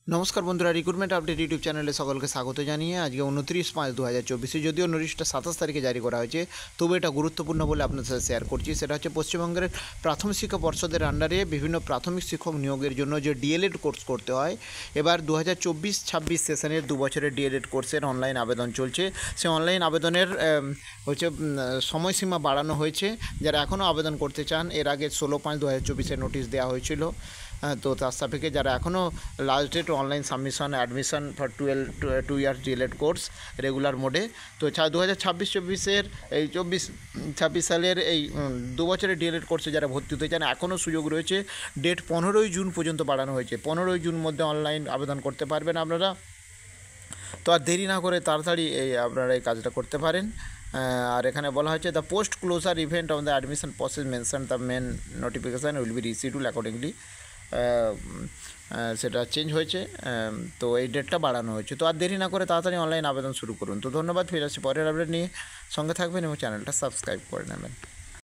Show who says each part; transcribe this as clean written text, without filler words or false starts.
Speaker 1: নমস্কার বন্ধুরা, recruitment update YouTube চ্যানেলে সকলকে স্বাগত জানিয়ে আজকে 29/5/2024 যদিও নোটিশটা 27 তারিখে জারি করা হয়েছে, তবু এটা গুরুত্বপূর্ণ বলে আপনাদের সাথে শেয়ার করছি। সেটা হচ্ছে পশ্চিমবঙ্গের প্রাথমিক শিক্ষা পর্ষদের আন্ডারে বিভিন্ন প্রাথমিক শিক্ষক নিয়োগের জন্য যে ডিএলএড কোর্স করতে হয়, এবার 2024-26 সেশনের 2 বছরের ডিএলএড কোর্সের অনলাইন আবেদন চলছে। সে অনলাইন আবেদনের সময়সীমা বাড়ানো হয়েছে। যারা এখনও আবেদন করতে চান, এর আগে 16/5/2024 নোটিশ দেওয়া হয়েছিল। তো তার সাপেক্ষে যারা এখনও last date online submission admission for 2 years DElEd course regular mode. তো 2026-24 এই 24-26 সালের এই 2 বছরের ডিএলএড কোর্সে যারা ভর্তি হতে চান এখনও সুযোগ রয়েছে। ডেট 15ই জুন পর্যন্ত বাড়ানো হয়েছে। 15ই জুন মধ্যে অনলাইন আবেদন করতে পারবেন আপনারা। তো আর দেরি না করে তাড়াতাড়ি আপনারা এই কাজটা করতে পারেন। আর এখানে বলা হয়েছে the post closure event on the admission process mention the main notification will be received accordingly. সেটা চেঞ্জ হয়েছে। তো এই ডেটটা বাড়ানো হয়েছে। তো আর দেরি না করে তাড়াতাড়ি অনলাইন আবেদন শুরু করুন। তো ধন্যবাদ, ফিরে আসছি পরের আপডেট নিয়ে। সঙ্গে থাকবেন এবং চ্যানেলটা সাবস্ক্রাইব করে নেবেন।